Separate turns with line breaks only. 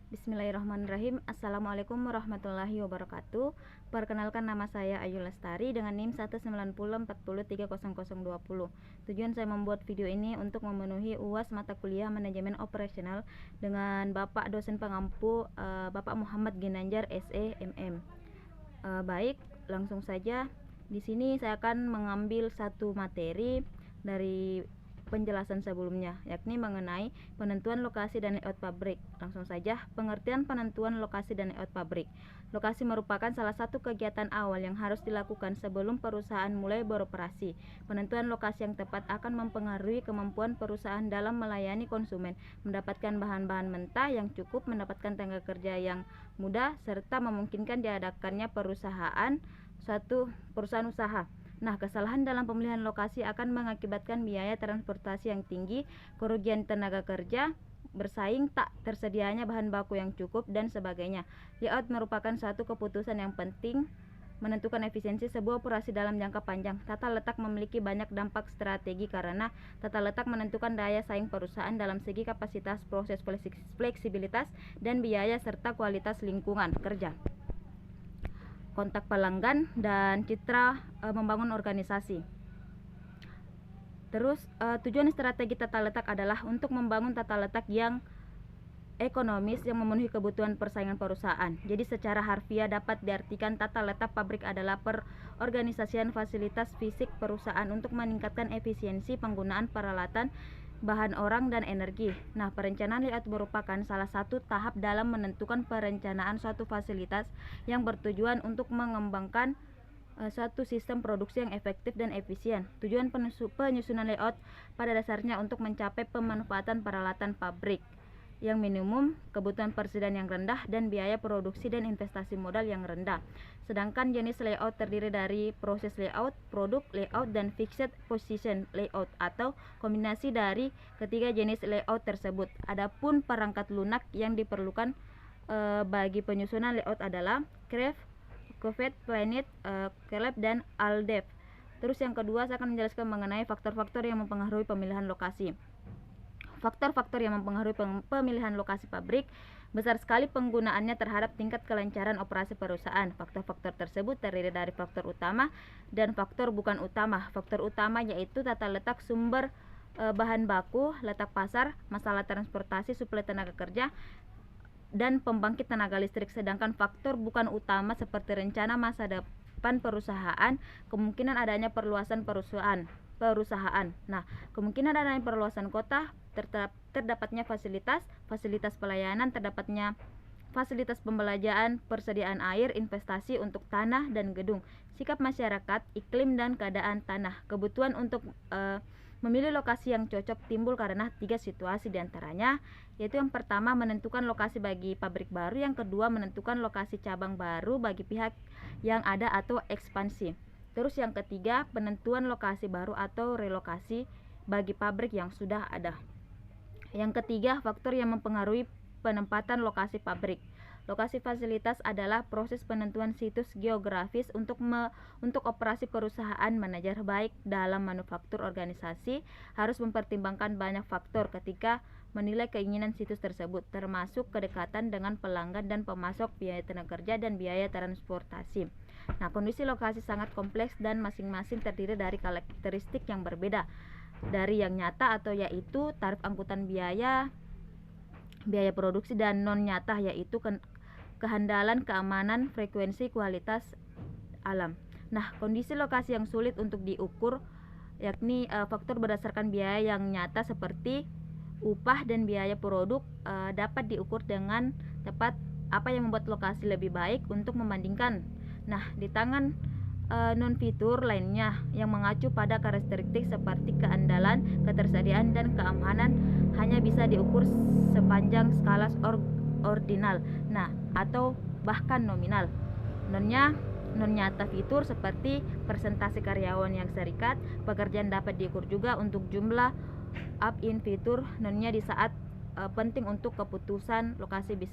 Bismillahirrahmanirrahim. Assalamualaikum warahmatullahi wabarakatuh. Perkenalkan, nama saya Ayu Lestari dengan NIM 19040300020. Tujuan saya membuat video ini untuk memenuhi UAS mata kuliah manajemen operasional dengan Bapak dosen pengampu Bapak Muhammad Ginanjar SE MM. Baik, langsung saja. Di sini saya akan mengambil satu materi dari penjelasan sebelumnya, yakni mengenai penentuan lokasi dan layout pabrik. Langsung saja, pengertian penentuan lokasi dan layout pabrik. Lokasi merupakan salah satu kegiatan awal yang harus dilakukan sebelum perusahaan mulai beroperasi. Penentuan lokasi yang tepat akan mempengaruhi kemampuan perusahaan dalam melayani konsumen, mendapatkan bahan-bahan mentah yang cukup, mendapatkan tenaga kerja yang mudah, serta memungkinkan diadakannya suatu perusahaan usaha. Nah, kesalahan dalam pemilihan lokasi akan mengakibatkan biaya transportasi yang tinggi, kerugian tenaga kerja, bersaing, tak tersedianya bahan baku yang cukup, dan sebagainya. Layout merupakan suatu keputusan yang penting menentukan efisiensi sebuah operasi dalam jangka panjang. Tata letak memiliki banyak dampak strategi karena tata letak menentukan daya saing perusahaan dalam segi kapasitas, proses, fleksibilitas, dan biaya, serta kualitas lingkungan kerja, kontak pelanggan, dan citra membangun organisasi. Terus tujuan strategi tata letak adalah untuk membangun tata letak yang ekonomis yang memenuhi kebutuhan persaingan perusahaan. Jadi secara harfiah dapat diartikan tata letak pabrik adalah perorganisasian fasilitas fisik perusahaan untuk meningkatkan efisiensi penggunaan peralatan, bahan orang, dan energi. Nah, perencanaan layout merupakan salah satu tahap dalam menentukan perencanaan suatu fasilitas yang bertujuan untuk mengembangkan suatu sistem produksi yang efektif dan efisien. Tujuan penyusunan layout pada dasarnya untuk mencapai pemanfaatan peralatan pabrik yang minimum, kebutuhan persediaan yang rendah, dan biaya produksi dan investasi modal yang rendah. Sedangkan jenis layout terdiri dari proses layout, produk layout, dan fixed position layout atau kombinasi dari ketiga jenis layout tersebut. Adapun perangkat lunak yang diperlukan bagi penyusunan layout adalah CREF, COVET, Planet, CALEB, dan ALDEF. Terus yang kedua, saya akan menjelaskan mengenai faktor-faktor yang mempengaruhi pemilihan lokasi. Faktor-faktor yang mempengaruhi pemilihan lokasi pabrik besar sekali penggunaannya terhadap tingkat kelancaran operasi perusahaan. Faktor-faktor tersebut terdiri dari faktor utama dan faktor bukan utama. Faktor utama yaitu tata letak sumber bahan baku, letak pasar, masalah transportasi, suplai tenaga kerja, dan pembangkit tenaga listrik. Sedangkan faktor bukan utama seperti rencana masa depan perusahaan, kemungkinan adanya perluasan perusahaan. Nah, kemungkinan adanya perluasan kota, terdapatnya fasilitas pelayanan, terdapatnya fasilitas pembelajaran, persediaan air, investasi untuk tanah dan gedung, sikap masyarakat, iklim, dan keadaan tanah. Kebutuhan untuk memilih lokasi yang cocok timbul karena tiga situasi diantaranya, yaitu yang pertama menentukan lokasi bagi pabrik baru, yang kedua menentukan lokasi cabang baru bagi pihak yang ada atau ekspansi. Terus yang ketiga, penentuan lokasi baru atau relokasi bagi pabrik yang sudah ada. Yang ketiga, faktor yang mempengaruhi penempatan lokasi pabrik. Lokasi fasilitas adalah proses penentuan situs geografis untuk operasi perusahaan. Manajer baik dalam manufaktur organisasi harus mempertimbangkan banyak faktor ketika menilai keinginan situs tersebut, termasuk kedekatan dengan pelanggan dan pemasok, biaya tenaga kerja, dan biaya transportasi. Nah, kondisi lokasi sangat kompleks dan masing-masing terdiri dari karakteristik yang berbeda. Dari yang nyata atau yaitu tarif angkutan biaya produksi, dan non nyata yaitu kehandalan, keamanan, frekuensi, kualitas alam. Nah, kondisi lokasi yang sulit untuk diukur yakni faktor berdasarkan biaya yang nyata seperti upah dan biaya produk dapat diukur dengan tepat. Apa yang membuat lokasi lebih baik untuk membandingkan? Nah, di tangan non fitur lainnya yang mengacu pada karakteristik seperti keandalan, ketersediaan, dan keamanan hanya bisa diukur sepanjang skala ordinal, nah, atau bahkan nominal. Non nyata fitur seperti persentase karyawan yang serikat pekerjaan dapat diukur juga untuk jumlah up in fitur nonnya di saat penting untuk keputusan lokasi bisa